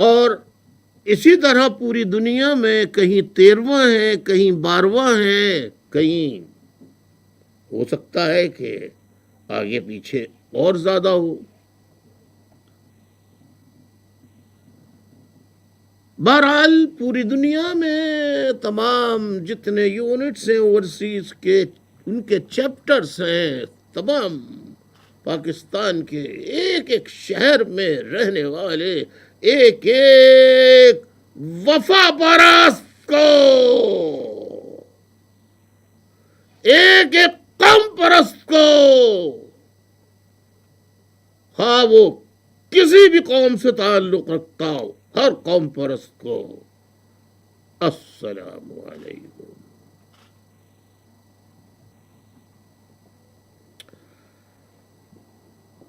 اور اسی طرح پوری دنیا میں کہیں 13واں ہے، کہیں 12واں ہے، کہیں ہو سکتا ہے کہ آگے پیچھے اور زیادہ ہو۔ بہرحال پوری دنیا میں تمام جتنے یونٹس ہیں اوورسیز کے، ان کے چیپٹرز ہیں، تمام پاکستان کے ایک ایک شہر میں رہنے والے ایک ایک وفا پرست کو، ایک ایک قوم پرست کو، ہاں وہ کسی بھی قوم سے تعلق رکھتا ہو، ہر قوم پرست کو السلام علیکم۔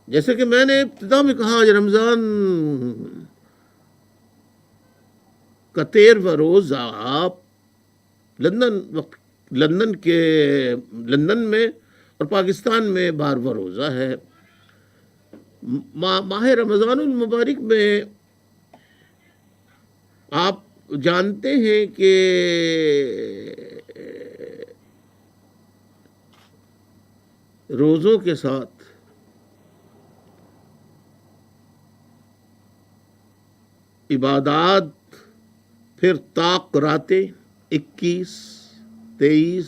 جیسے کہ میں نے ابتدا میں کہا، آج رمضان کا 13واں روزہ آپ لندن میں اور پاکستان میں 12واں روزہ ہے۔ ماہ رمضان المبارک میں آپ جانتے ہیں کہ روزوں کے ساتھ عبادات، پھر طاق راتیں 21، 23،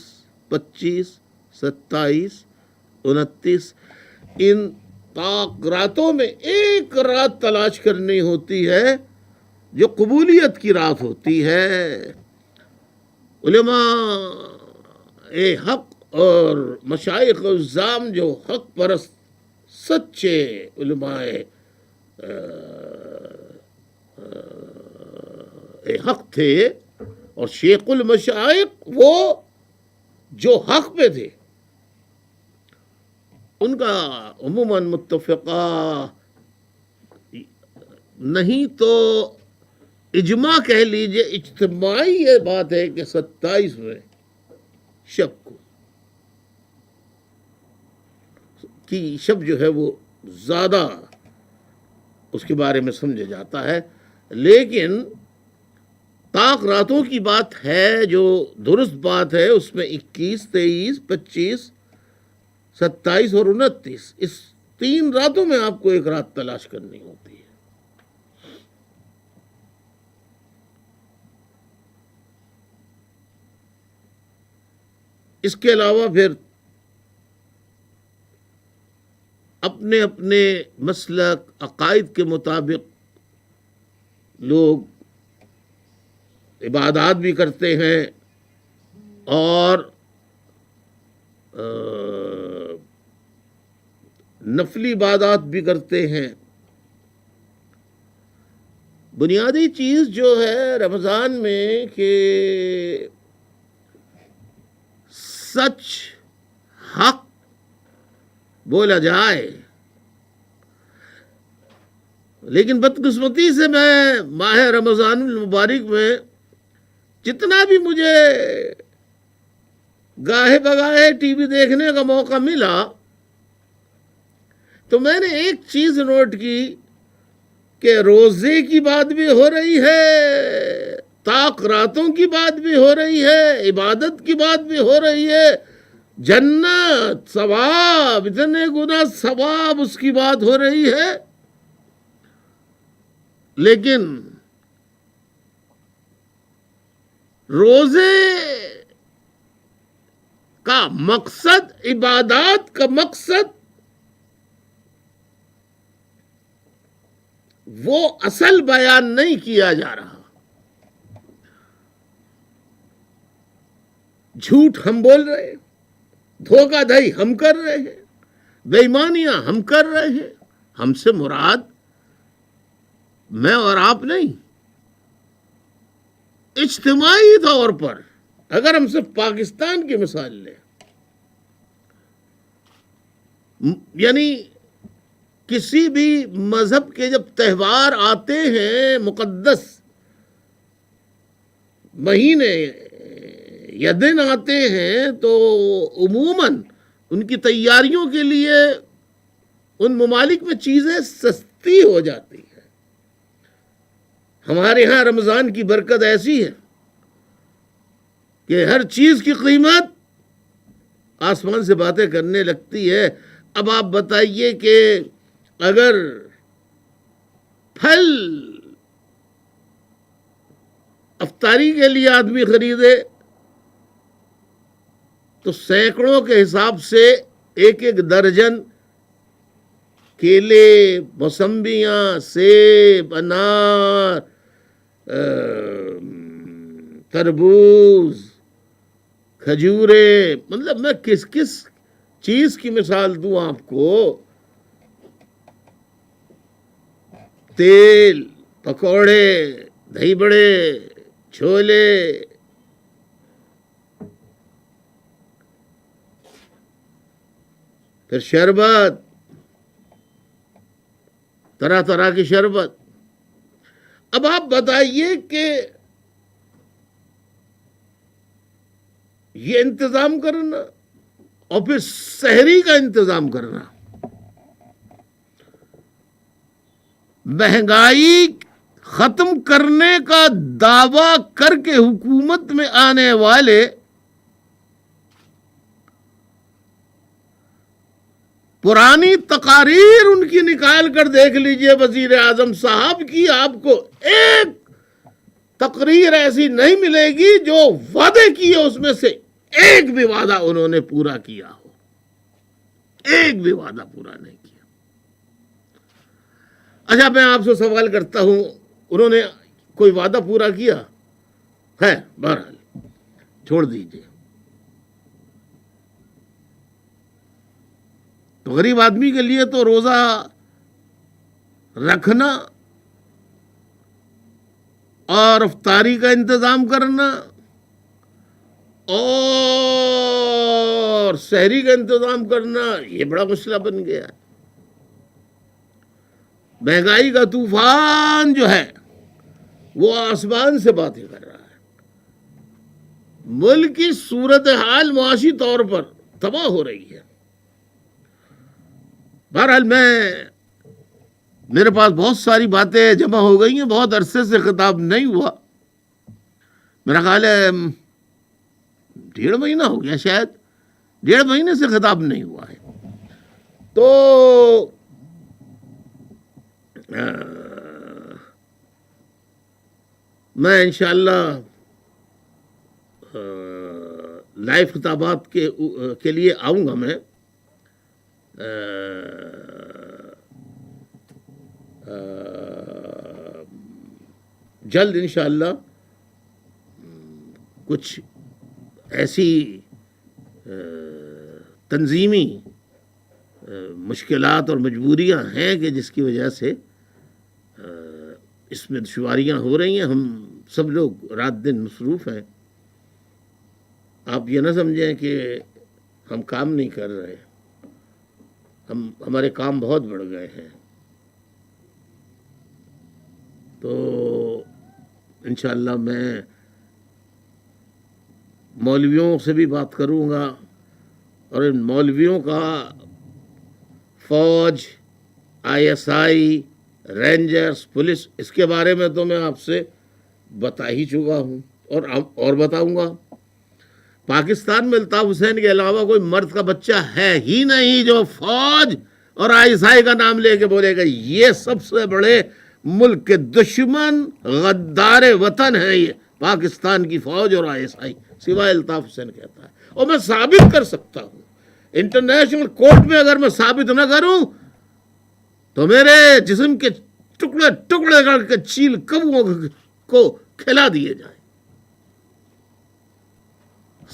25، 27، 29، ان طاق راتوں میں ایک رات تلاش کرنی ہوتی ہے جو قبولیت کی رات ہوتی ہے۔ علماء حق اور مشائخ عظام جو حق پرست سچے علماء حق تھے، اور شیخ المشائخ وہ جو حق پہ تھے، ان کا عموماً متفقہ نہیں تو اجماع کہہ لیجئے، اجتماعی یہ بات ہے کہ 27ویں شب کو کی شب جو ہے وہ زیادہ اس کے بارے میں سمجھا جاتا ہے، لیکن طاق راتوں کی بات ہے جو درست بات ہے، اس میں 21، 23، 25، 27 اور 29، اس 3 راتوں میں آپ کو ایک رات تلاش کرنی ہوتی ہے۔ اس کے علاوہ پھر اپنے اپنے مسلک عقائد کے مطابق لوگ عبادات بھی کرتے ہیں اور نفلی عبادات بھی کرتے ہیں۔ بنیادی چیز جو ہے رمضان میں کہ سچ حق بولا جائے، لیکن بدقسمتی سے میں ماہ رمضان المبارک میں جتنا بھی مجھے گاہے بگاہے ٹی وی دیکھنے کا موقع ملا، تو میں نے ایک چیز نوٹ کی کہ روزے کی بات بھی ہو رہی ہے، طاق راتوں کی بات بھی ہو رہی ہے، عبادت کی بات بھی ہو رہی ہے، جنت، ثواب، اتنے گنا ثواب، اس کی بات ہو رہی ہے، لیکن روزے کا مقصد، عبادات کا مقصد، وہ اصل بیان نہیں کیا جا رہا۔ جھوٹ ہم بول رہے ہیں، دھوکہ دہی ہم کر رہے ہیں، بے ایمانیاں ہم کر رہے ہیں، ہم سے مراد میں اور آپ نہیں، اجتماعی طور پر اگر ہم صرف پاکستان کی مثال لیں، یعنی کسی بھی مذہب کے جب تہوار آتے ہیں، مقدس مہینے یا دن آتے ہیں، تو عموماً ان کی تیاریوں کے لیے ان ممالک میں چیزیں سستی ہو جاتی ہیں، ہمارے ہاں رمضان کی برکت ایسی ہے کہ ہر چیز کی قیمت آسمان سے باتیں کرنے لگتی ہے. اب آپ بتائیے کہ اگر پھل افطاری کے لیے آدمی خریدے تو سینکڑوں کے حساب سے ایک ایک درجن کیلے، موسمبیاں، سیب، انار، تربوز، کھجورے، مطلب میں کس کس چیز کی مثال دوں آپ کو. تیل، پکوڑے، دہی بڑے، چھولے، پھر شربت، طرح طرح کی شربت. اب آپ بتائیے کہ یہ انتظام کرنا اور پھر سحری کا انتظام کرنا، مہنگائی ختم کرنے کا دعویٰ کر کے حکومت میں آنے والے پرانی تقاریر ان کی نکال کر دیکھ لیجئے وزیر اعظم صاحب کی، آپ کو ایک تقریر ایسی نہیں ملے گی جو وعدے کیے اس میں سے ایک بھی وعدہ انہوں نے پورا کیا ہو. ایک بھی وعدہ پورا نہیں کیا. اچھا میں آپ سے سوال کرتا ہوں، انہوں نے کوئی وعدہ پورا کیا ہے؟ بہرحال چھوڑ دیجئے. تو غریب آدمی کے لیے تو روزہ رکھنا اور افطاری کا انتظام کرنا اور سحری کا انتظام کرنا یہ بڑا مسئلہ بن گیا. مہنگائی کا طوفان جو ہے وہ آسمان سے باتیں کر رہا ہے. ملک کی صورتحال معاشی طور پر تباہ ہو رہی ہے. بہرحال میرے پاس بہت ساری باتیں جمع ہو گئی ہیں، بہت عرصے سے خطاب نہیں ہوا، میرا خیال ہے 1.5 مہینہ ہو گیا، شاید 1.5 مہینے سے خطاب نہیں ہوا ہے. تو میں انشاءاللہ لائیو خطابات کے لیے آؤں گا. میں جلد انشاءاللہ کچھ ایسی تنظیمی مشکلات اور مجبوریاں ہیں کہ جس کی وجہ سے اس میں دشواریاں ہو رہی ہیں. ہم سب لوگ رات دن مصروف ہیں. آپ یہ نہ سمجھیں کہ ہم کام نہیں کر رہے، ہمارے کام بہت بڑھ گئے ہیں. تو انشاءاللہ میں مولویوں سے بھی بات کروں گا، اور ان مولویوں کا فوج، ISI، رینجرز، پولیس، اس کے بارے میں تو میں آپ سے بتا ہی چکا ہوں اور بتاؤں گا. پاکستان میں الطاف حسین کے علاوہ کوئی مرد کا بچہ ہے ہی نہیں جو فوج اور ISI کا نام لے کے بولے گا یہ سب سے بڑے ملک کے دشمن غدار وطن ہے یہ پاکستان کی فوج اور ISI، سوائے الطاف حسین کہتا ہے. اور میں ثابت کر سکتا ہوں، انٹرنیشنل کورٹ میں اگر میں ثابت نہ کروں تو میرے جسم کے ٹکڑے ٹکڑے کر کے چیل کبوؤں کو کھلا دیے جائیں.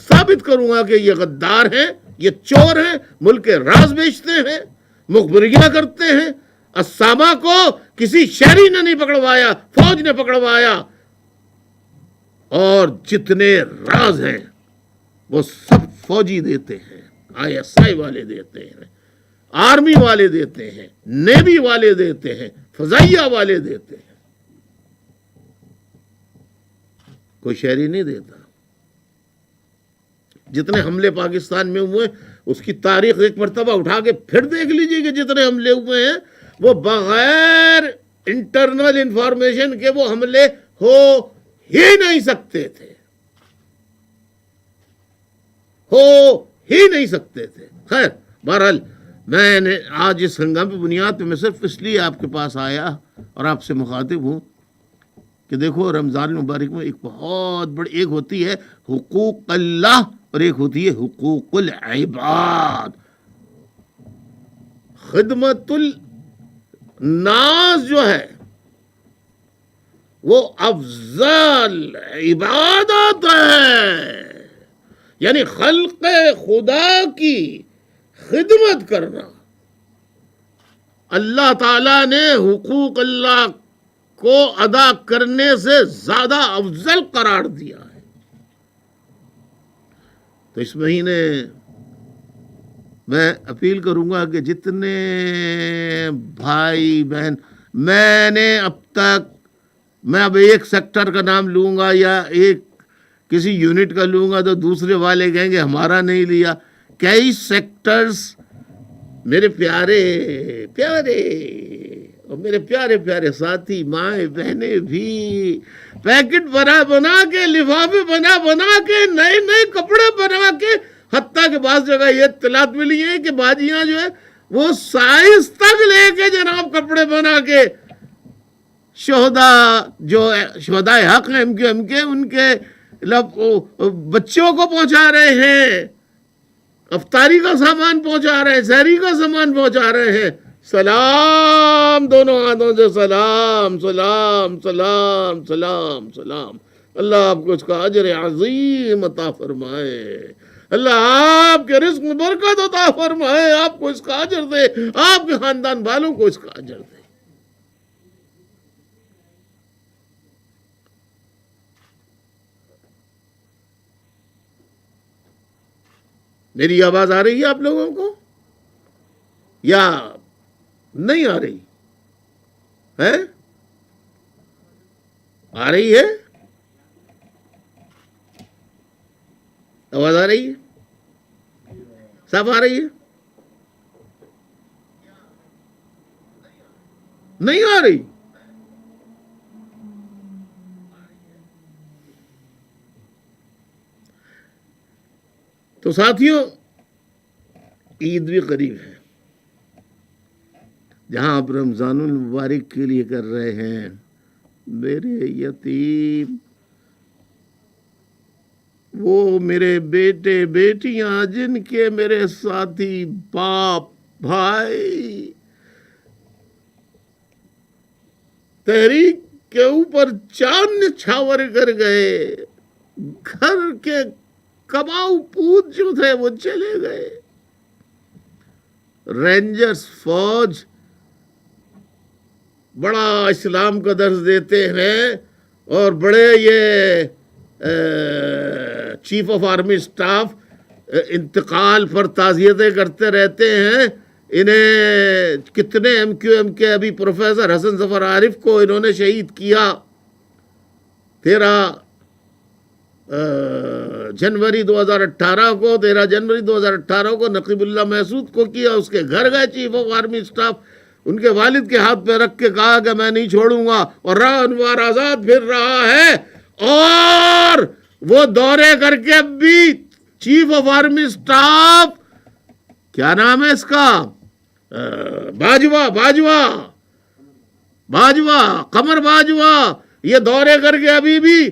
ثابت کروں گا کہ یہ غدار ہیں، یہ چور ہیں، ملک کے راز بیچتے ہیں، مخبریاں کرتے ہیں. اسامہ کو کسی شہری نے نہیں پکڑوایا، فوج نے پکڑوایا. اور جتنے راز ہیں وہ سب فوجی دیتے ہیں، ISI والے دیتے ہیں، آرمی والے دیتے ہیں، نیوی والے دیتے ہیں، فضائیہ والے دیتے ہیں. کوئی شہری نہیں دیتا. جتنے حملے پاکستان میں ہوئے اس کی تاریخ ایک مرتبہ اٹھا کے پھر دیکھ لیجئے کہ جتنے حملے ہوئے ہیں وہ بغیر انٹرنل انفارمیشن کے وہ حملے ہو ہی نہیں سکتے تھے، ہو ہی نہیں سکتے تھے۔ خیر بہرحال میں نے آج اس ہنگام پہ بنیاد پہ میں صرف اس لیے آپ کے پاس آیا اور آپ سے مخاطب ہوں کہ دیکھو رمضان المبارک میں ایک بہت بڑی، ایک ہوتی ہے حقوق اللہ اور ایک ہوتی ہے حقوق العباد۔ خدمت الناس جو ہے وہ افضل عبادت ہے، یعنی خلق خدا کی خدمت کرنا اللہ تعالیٰ نے حقوق اللہ کو ادا کرنے سے زیادہ افضل قرار دیا ہے۔ تو اس مہینے میں اپیل کروں گا کہ جتنے بھائی بہن، میں نے اب تک، میں اب ایک سیکٹر کا نام لوں گا یا ایک کسی یونٹ کا لوں گا تو دوسرے والے کہیں گے ہمارا نہیں لیا۔ کئی سیکٹرز میرے پیارے پیارے اور میرے پیارے پیارے ساتھی مائیں بہنیں بھی پیکٹ بنا کے، لفافے بنا کے، نئے نئے کپڑے بنا کے، حتیٰ کہ بعض جگہ یہ اطلاعات ملی ہے کہ باجیاں جو ہے وہ سائز تک لے کے جناب کپڑے بنا کے شہداء حق ہیں ایم کے ان کے بچوں کو پہنچا رہے ہیں، افطاری کا سامان پہنچا رہے ہیں، سحری کا سامان پہنچا رہے ہیں۔ سلام، دونوں ہاتھوں سے سلام سلام سلام سلام سلام۔ اللہ آپ کو اس کا اجر عظیم عطا فرمائے، اللہ آپ کے رزق میں برکت عطا فرمائے، آپ کو اس کا اجر دے، آپ کے خاندان والوں کو اس کا اجر دے۔ میری آواز آ رہی ہے آپ لوگوں کو یا نہیں آ رہی ہے؟ آ رہی ہے؟ آواز آ رہی ہے؟ صاف آ رہی ہے؟ نہیں آ رہی؟ تو ساتھیوں عید بھی قریب ہے، جہاں آپ رمضان المبارک کے لیے کر رہے ہیں، میرے یتیم، وہ میرے بیٹے بیٹیاں جن کے میرے ساتھی باپ بھائی تحریک کے اوپر چاند نچھاور کر گئے، گھر کے کماؤ پوت جو تھے وہ چلے گئے، رینجرز فوج بڑا اسلام کا درس دیتے ہیں اور بڑے یہ چیف آف آرمی سٹاف انتقال پر تعزیتیں کرتے رہتے ہیں۔ انہیں کتنے ایم کے ابھی پروفیسر حسن ظفر عارف کو انہوں نے شہید کیا، 13 جنوری 2018 کو نقیب اللہ محسود کو کیا، اس کے گھر گئے چیف آف آرمی سٹاف، ان کے والد کے ہاتھ پہ رکھ کے کہا کہ میں نہیں چھوڑوں گا، اور راہ انوار آزاد پھر رہا ہے، اور وہ دورے کر کے اب بھی چیف آف آرمی سٹاف، کیا نام ہے اس کا، باجوہ قمر باجوہ، یہ دورے کر کے ابھی بھی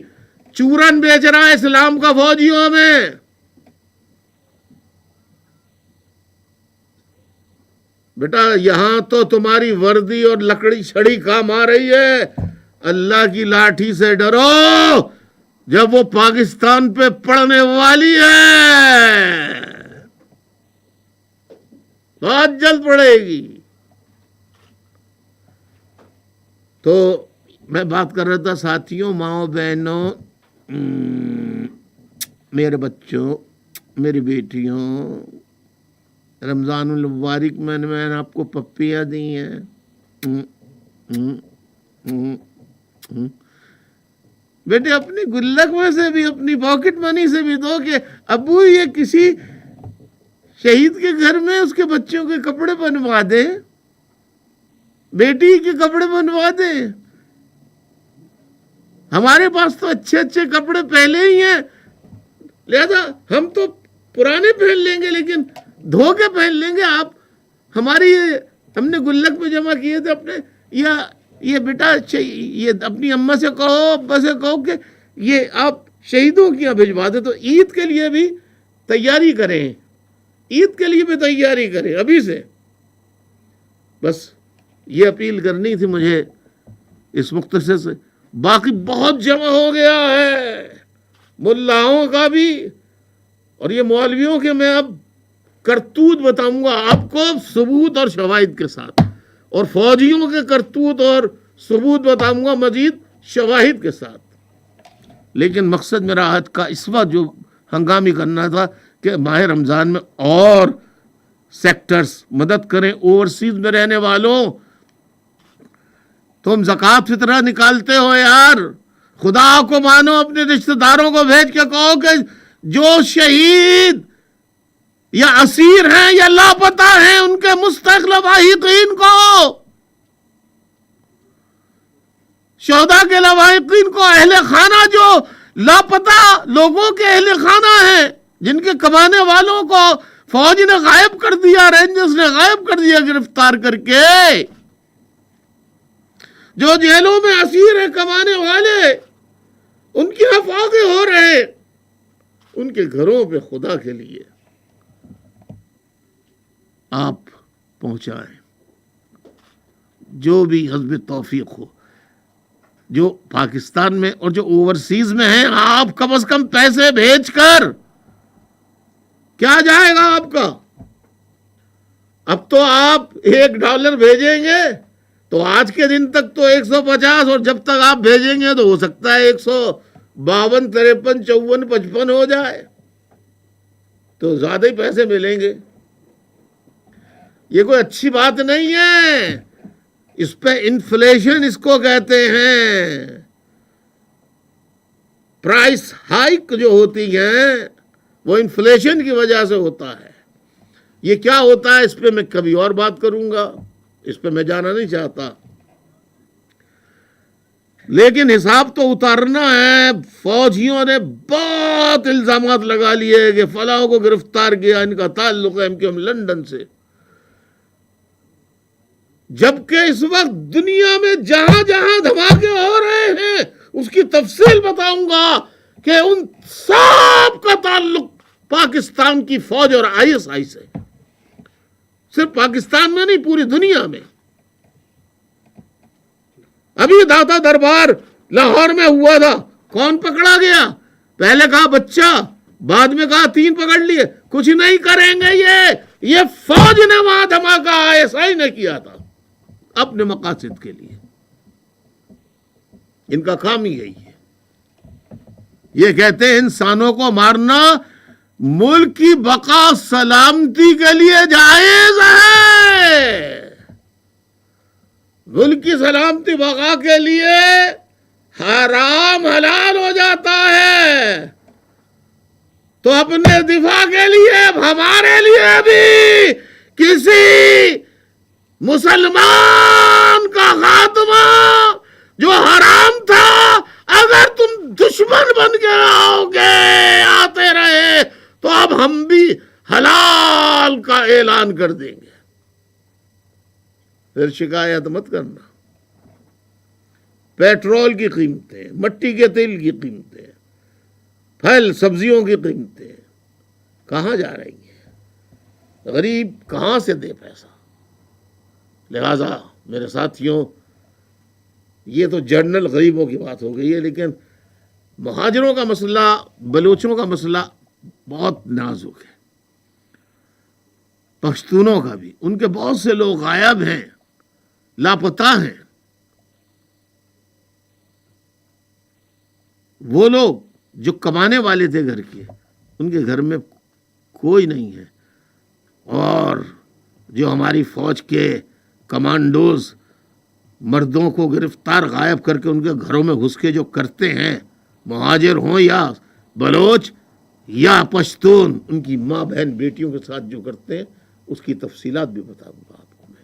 چورن بیچ رہا ہے اسلام کا فوجیوں میں۔ بیٹا یہاں تو تمہاری وردی اور لکڑی چھڑی کام آ رہی ہے، اللہ کی لاٹھی سے ڈرو جب وہ پاکستان پہ پڑنے والی ہے، بہت جلد پڑے گی۔ تو میں بات کر رہا تھا ساتھیوں، ماؤں بہنوں، میرے بچوں، میری بیٹیوں، رمضان المبارک میں نے آپ کو پپیاں دی ہیں، بیٹے اپنی گلک میں سے بھی، اپنی پاکٹ منی سے بھی دو کہ ابو یہ کسی شہید کے گھر میں اس کے بچوں کے کپڑے بنوا دیں، بیٹی کے کپڑے بنوا دیں. ہمارے پاس تو اچھے اچھے کپڑے پہلے ہی ہیں، لہذا ہم تو پرانے پہن لیں گے لیکن دھو کے پہن لیں گے. آپ ہماری ہم نے گلک میں جمع کیے تھے اپنے، یا یہ بیٹا یہ اپنی اماں سے کہو، ابا سے کہو کہ یہ آپ شہیدوں کی یہاں بھجوا دیں. تو عید کے لیے بھی تیاری کریں، عید کے لیے بھی تیاری کریں ابھی سے. بس یہ اپیل کرنی تھی مجھے اس مختصر سے. باقی بہت جمع ہو گیا ہے ملاؤں کا بھی، اور یہ مولویوں کے میں اب کرتوت بتاؤں گا آپ کو ثبوت اور شواہد کے ساتھ، اور فوجیوں کے کرتوت اور ثبوت بتاؤں گا مزید شواہد کے ساتھ. لیکن مقصد میرا آج کا اس وقت جو ہنگامی کرنا تھا کہ ماہ رمضان میں اور سیکٹرز مدد کریں. اوورسیز میں رہنے والوں، تم زکوٰۃ فطرہ نکالتے ہو یار، خدا کو مانو، اپنے رشتہ داروں کو بھیج کے کہو کہ جو شہید یا اسیر ہیں یا لاپتہ ہیں ان کے مستحق لواحقین کو، شہداء کے لواحقین کو، اہل خانہ جو لاپتہ لوگوں کے اہل خانہ ہیں جن کے کمانے والوں کو فوج نے غائب کر دیا، رینجرز نے غائب کر دیا گرفتار کر کے، جو جیلوں میں اسیر ہیں کمانے والے، ان کی افواہیں ہو رہے، ان کے گھروں پہ خدا کے لیے آپ پہنچائیں جو بھی حسب توفیق ہو. جو پاکستان میں اور جو اوورسیز میں ہیں، آپ کم از کم پیسے بھیج کر، کیا جائے گا آپ کا؟ اب تو آپ $1 بھیجیں گے تو آج کے دن تک تو 150، اور جب تک آپ بھیجیں گے تو ہو سکتا ہے 152، 53، 54، 55 ہو جائے، تو زیادہ ہی پیسے ملیں گے. یہ کوئی اچھی بات نہیں ہے. اس پہ انفلیشن اس کو کہتے ہیں. پرائس ہائیک جو ہوتی ہیں وہ انفلیشن کی وجہ سے ہوتا ہے. یہ کیا ہوتا ہے اس پہ میں کبھی اور بات کروں گا، اس پہ میں جانا نہیں چاہتا. لیکن حساب تو اتارنا ہے. فوجیوں نے بہت الزامات لگا لیے کہ فلاں کو گرفتار کیا، ان کا تعلق ہے MKM لندن سے، جبکہ اس وقت دنیا میں جہاں جہاں دھماکے ہو رہے ہیں اس کی تفصیل بتاؤں گا کہ ان سب کا تعلق پاکستان کی فوج اور ISI سے. صرف پاکستان میں نہیں، پوری دنیا میں. ابھی داتا دربار لاہور میں ہوا تھا، کون پکڑا گیا؟ پہلے کہا بچہ، بعد میں کہا 3 پکڑ لیے. کچھ نہیں کریں گے یہ فوج نے وہاں دھماکہ ISI نے کیا تھا اپنے مقاصد کے لیے. ان کا کام ہی یہی ہے. یہ کہتے ہیں انسانوں کو مارنا ملک کی بقا سلامتی کے لیے جائز ہے. ملک کی سلامتی بقا کے لیے حرام حلال ہو جاتا ہے. تو اپنے دفاع کے لیے ہمارے لیے بھی کسی مسلمان کا خاتمہ جو حرام تھا، اگر تم دشمن بن کے آؤ گے، آتے رہے، تو اب ہم بھی حلال کا اعلان کر دیں گے. پھر شکایت مت کرنا. پیٹرول کی قیمتیں، مٹی کے تیل کی قیمتیں، پھل سبزیوں کی قیمتیں کہاں جا رہی ہیں؟ غریب کہاں سے دے پیسہ؟ لہذا میرے ساتھیوں، یہ تو جنرل غریبوں کی بات ہو گئی ہے، لیکن مہاجروں کا مسئلہ، بلوچوں کا مسئلہ بہت نازک ہے. پشتونوں کا بھی، ان کے بہت سے لوگ غائب ہیں، لاپتہ ہیں. وہ لوگ جو کمانے والے تھے گھر کے، ان کے گھر میں کوئی نہیں ہے. اور جو ہماری فوج کے کمانڈوز مردوں کو گرفتار غائب کر کے ان کے گھروں میں گھس کے جو کرتے ہیں، مہاجر ہوں یا بلوچ یا پشتون، ان کی ماں بہن بیٹیوں کے ساتھ جو کرتے ہیں، اس کی تفصیلات بھی بتاؤں گا آپ کو میں.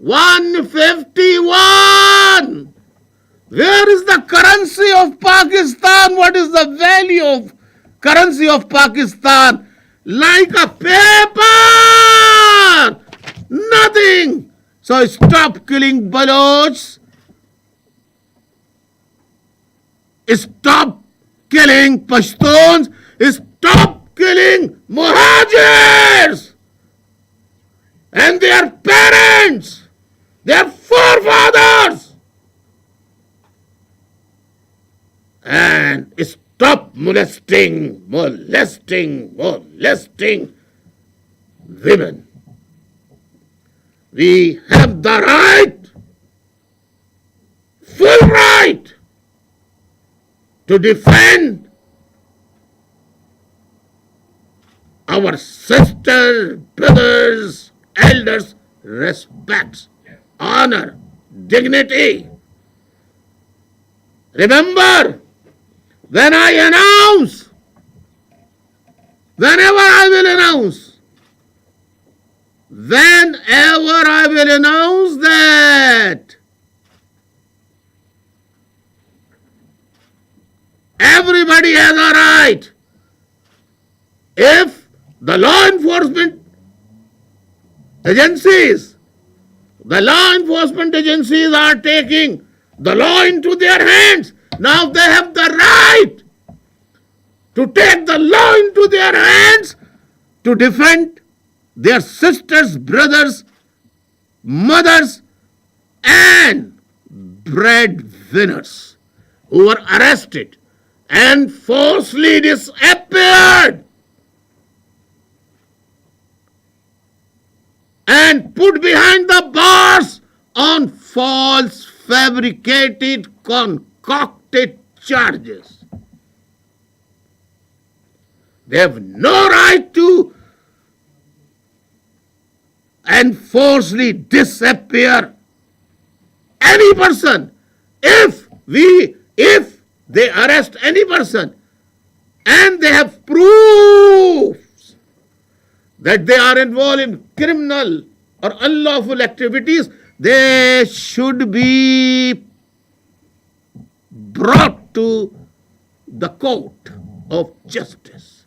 151. Where is the currency of Pakistan? What is the value of currency of Pakistan? Like a paper, nothing. So stop killing Balochs, stop killing Pashtuns, stop killing Muhajirs and their parents, their forefathers, and stop molesting women. We have the right, full right, to defend our sisters, brothers, elders, respect, honor, dignity. Remember, whenever I will announce that everybody has a right. If the law enforcement agencies are taking the law into their hands, now they have the right to take the law into their hands to defend their sisters, brothers, mothers, and breadwinners who were arrested and falsely disappeared and put behind the bars on false, fabricated, concocted charges. They have no right to enforcedly disappear any person. If they arrest any person and they have proofs that they are involved in criminal or unlawful activities, they should be brought to the court of justice.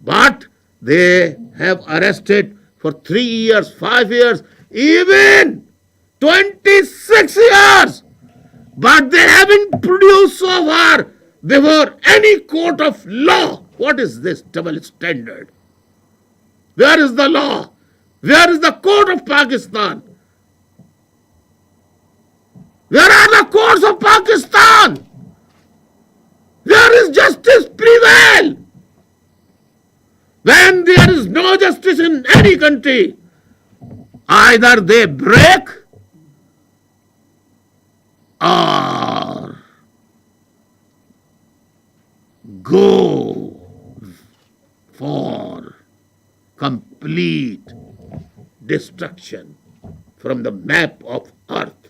But they have arrested for 3 years, 5 years, even 26 years. But they haven't produced so far before any court of law. What is this double standard? Where is the law? Where is the court of Pakistan? Where are the courts of Pakistan? Where is justice prevail? When there is no justice in any country, either they break or go for complete destruction from the map of earth.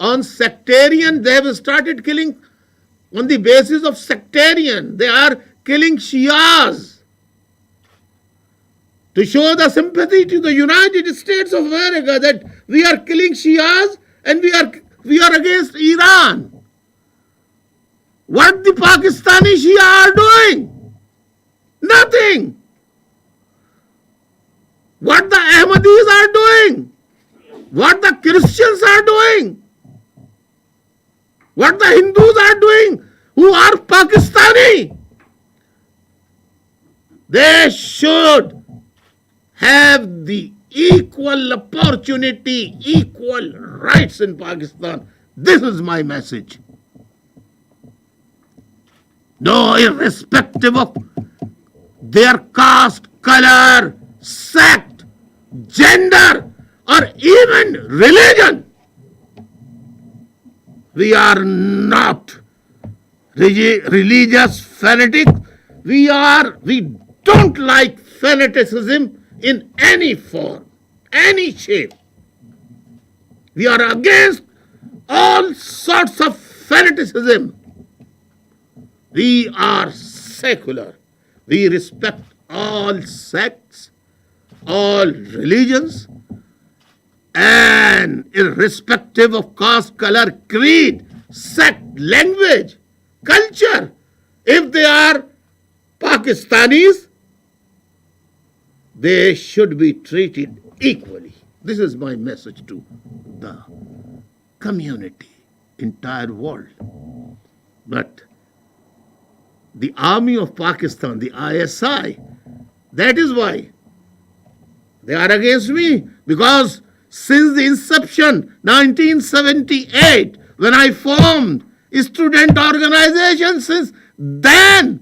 on sectarian, they have started killing on the basis of sectarian. They are killing Shias to show the sympathy to the United States of America that we are killing Shias and we are against Iran. What the Pakistani Shia are doing? Nothing. What the Ahmadis are doing? What the Christians are doing? What the Hindus are doing who are Pakistani? They should have the equal opportunity, equal rights in Pakistan. This is my message. No, irrespective of their caste, color, sect, gender, or even religion. We are not religious fanatics. We don't like fanaticism in any form, any shape. We are against all sorts of fanaticism. We are secular. We respect all sects, all religions, and irrespective of caste, color, creed, sect, language, culture, if they are Pakistanis, they should be treated equally. This is my message to the community, entire world. But the army of Pakistan, the ISI, that is why they are against me, because since the inception, 1978, when I formed a student organization, since then,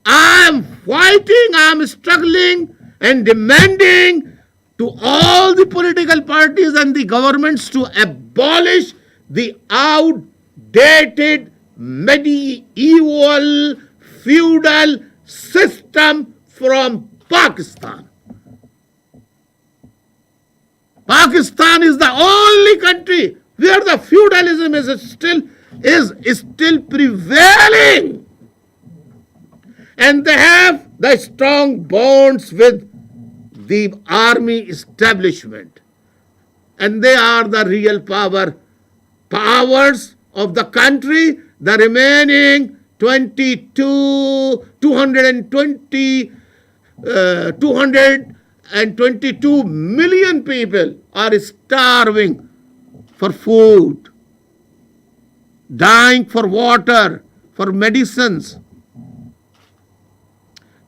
I am fighting, I am struggling and demanding to all the political parties and the governments to abolish the outdated medieval feudal system from Pakistan. Pakistan is the only country where the feudalism is still prevailing, and they have the strong bonds with the army establishment, and they are the real powers of the country. The remaining 222 million people are starving for food, dying for water, for medicines.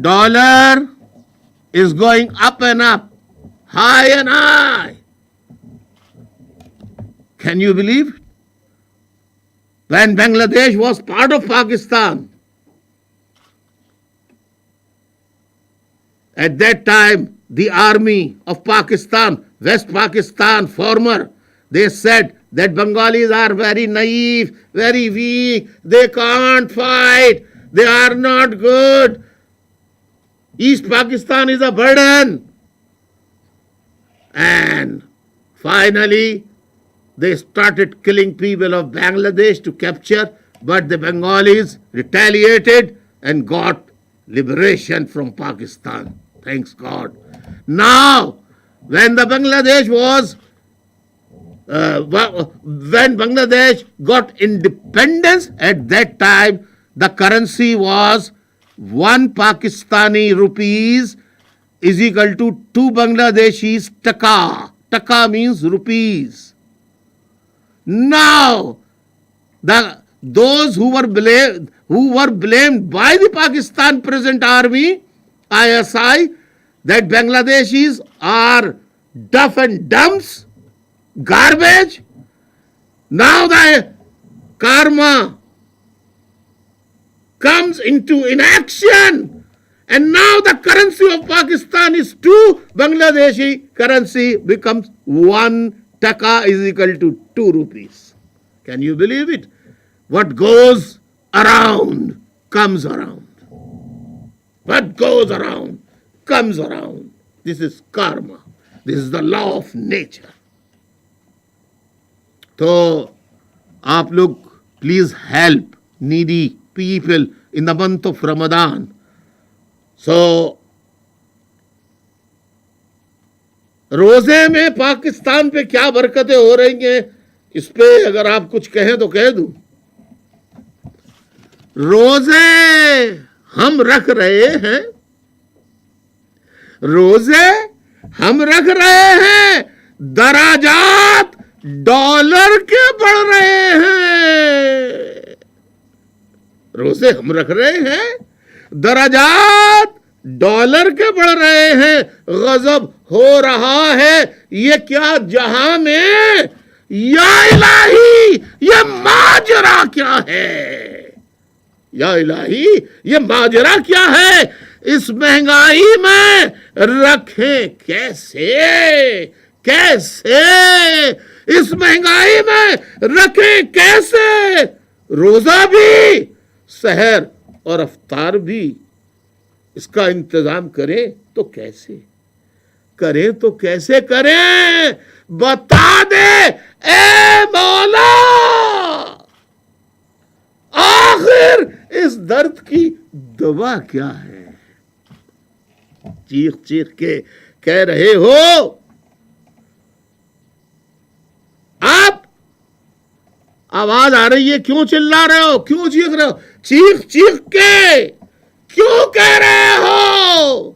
dollar is going up and up, high and high. Can you believe it? When Bangladesh was part of Pakistan, at that time, the army of Pakistan, West Pakistan, former, they said that Bengalis are very naive, very weak, they can't fight, they are not good. East Pakistan is a burden. And finally, they started killing people of Bangladesh to capture, but the Bengalis retaliated and got liberation from Pakistan. Thanks God. Now, when Bangladesh got independence, at that time the currency was 1 Pakistani rupees is equal to 2 Bangladeshis taka. Taka means rupees. Now, those who were blamed by the Pakistan present army, ISI, that Bangladeshis are deaf and dumps, garbage. Now the karma comes into inaction, and now the currency of Pakistan is 2 Bangladeshi currency becomes 1 taka is equal to 2 rupees. Can you believe it? What goes around comes around. What goes around comes around. This is karma. This is the law of nature. So, آپ لوگ please help needy people in the month of Ramadan. So, روزے میں پاکستان پہ کیا برکتیں ہو رہی ہیں اس پہ اگر آپ کچھ کہیں تو کہہ دوں. روزے ہم رکھ رہے ہیں, روزے ہم رکھ رہے ہیں, دراجات ڈالر کے بڑھ رہے ہیں. روزے ہم رکھ رہے ہیں, درجات ڈالر کے بڑھ رہے ہیں. غضب ہو رہا ہے. یہ کیا جہاں میں, یا الہی یہ ماجرا کیا ہے, یا الہی یہ ماجرا کیا ہے. اس مہنگائی میں رکھیں کیسے, کیسے اس مہنگائی میں رکھیں کیسے. روزہ بھی, سحر اور افطار بھی, اس کا انتظام کریں تو کیسے کریں, تو کیسے کریں, بتا دے اے مولا. آخر اس درد کی دوا کیا ہے. چیخ چیخ کے کہہ رہے ہو آپ, آواز آ رہی ہے, کیوں چلا رہے ہو, کیوں چیخ رہے ہو, چیخ چیخ کے کیوں کہہ رہے ہو.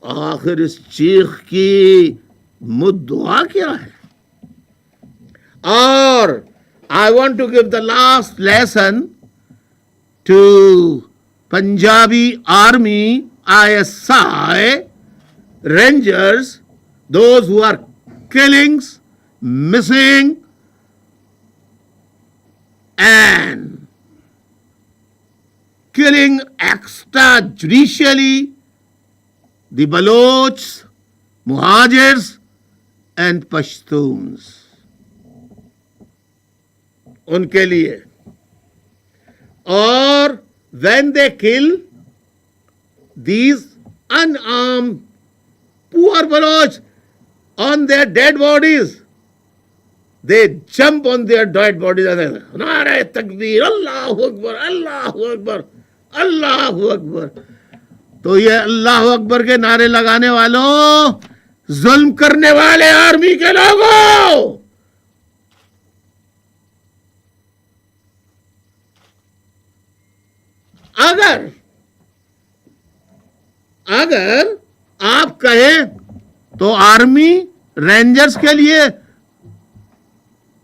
آخر اس چیخ کی مدعا کیا ہے. اور I want to give the last lesson to Punjabi Army, ISI, Rangers, those who are killings, missing, and killing extrajudicially the Balochs, Muhajirs, and Pashtuns. ان کے لیے. اور when they kill these unarmed poor Baloch on their dead bodies, they jump on their dead bodies and they نعرہ تکبیر, اللہ اکبر, اللہ اکبر, اللہ اکبر. تو یہ اللہ اکبر کے نعرے لگانے والوں, ظلم کرنے والے آرمی کے لوگوں, اگر آپ کہیں تو آرمی رینجرز کے لیے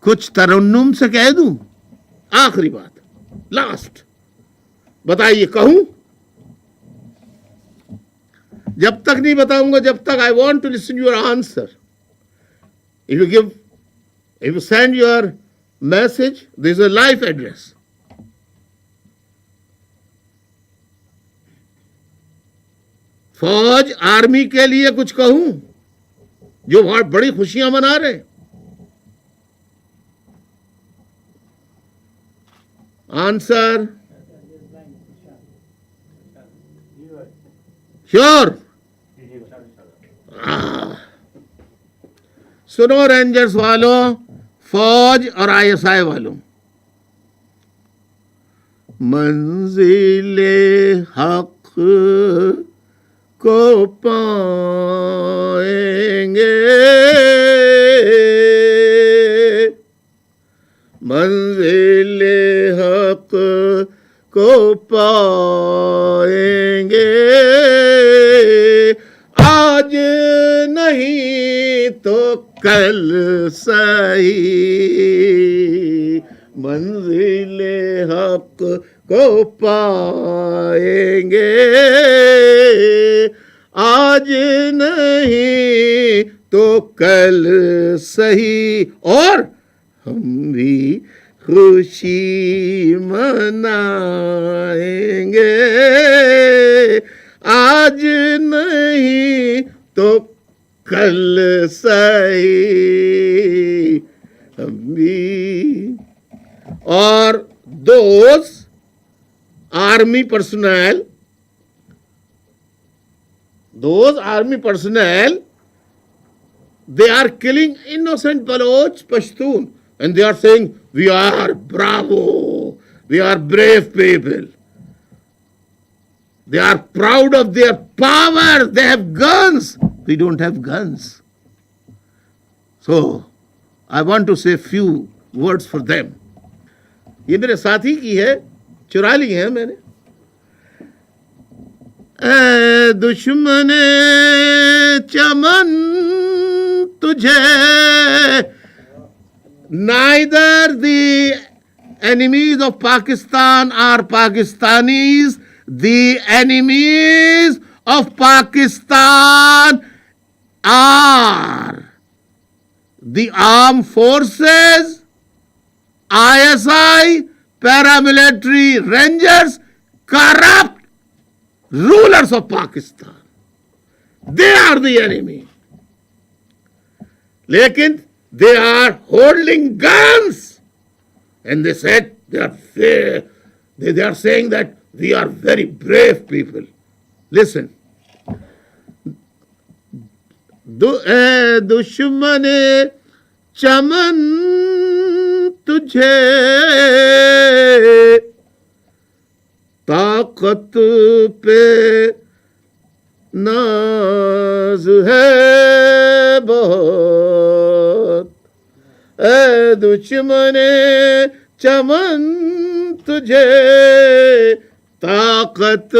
کچھ ترنم سے کہہ دوں. آخری بات, لاسٹ, بتائیے کہوں. جب تک نہیں بتاؤں گا, جب تک I want to listen your answer. If you send your message, there is a live address. فوج آرمی کے لیے کچھ کہوں جو بہت بڑی خوشیاں منا رہے. Answer sure. سنو رینجرز والوں, فوج اور ISI والوں, منزل حق کو پائیں گے, منزل حق کو پائیں گے. آج نہیں تو کل صحیح, منزل حق کو پائیں گے. آج نہیں تو کل صحیح, اور ہم بھی خوشی منائیں گے. آج نہیں تو کل صحیح, ہم me. Or those army personnel, they are killing innocent Baloch Pashtun, and they are saying, we are bravo, we are brave people. They are proud of their power, they have guns. We don't have guns. So, I want to say few words for them. یہ میرے ساتھی کی ہے, چرا لی ہے میں نے. اے دشمن چمن تجھے, neither the enemies of Pakistan are Pakistanis, the enemies of Pakistan are the armed forces, ISI, paramilitary rangers, corrupt rulers of Pakistan. They are the enemy. Lekin they are holding guns. And they said they are saying that we are very brave people. Listen. دشمن چمن تجھے طاقت پہ ناز ہے بہت, اے دشمن چمن تجھے طاقت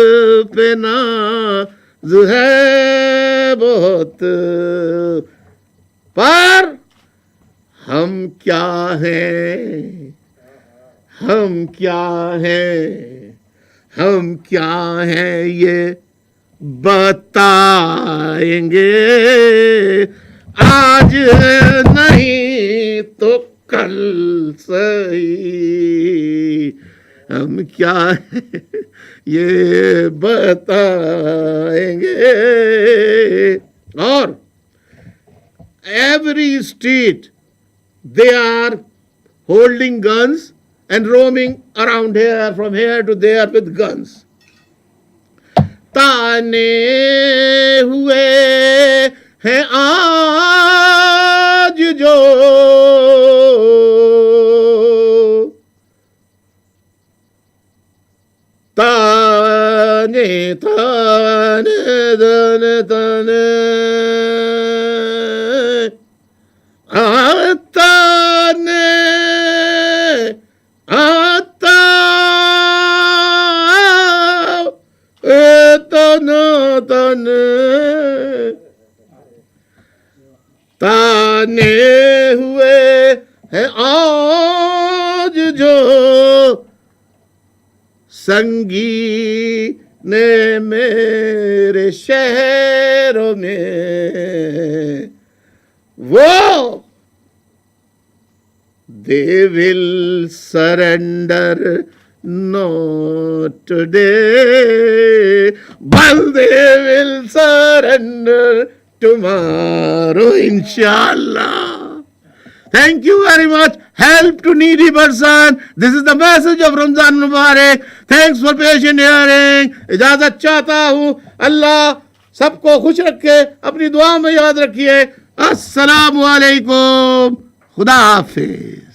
پہ ناز ہے بہت, پر ہم کیا ہیں, ہم کیا ہیں, ہم کیا ہیں یہ بتائیں گے, آج نہیں تو کل صحیح, ہم کیا ہیں یہ بتائیں گے. اور every street they are holding guns and roaming around here, from here to there with guns. تانے ہوئے ہیں آج جو تانے تانے تانے تانے تانے تانے ہوئے ہیں آج جو سنگی نے میرے شہروں میں, وہ they will surrender not today, but they will surrender tomorrow, inshallah. Thank you very much. Help to needy person. This is the message of Ramzan Mubarak. Thanks for patient hearing. اجازت چاہتا ہوں. اللہ سب کو خوش رکھے, اپنی دعا میں یاد رکھیے. السلام علیکم. خدا حافظ.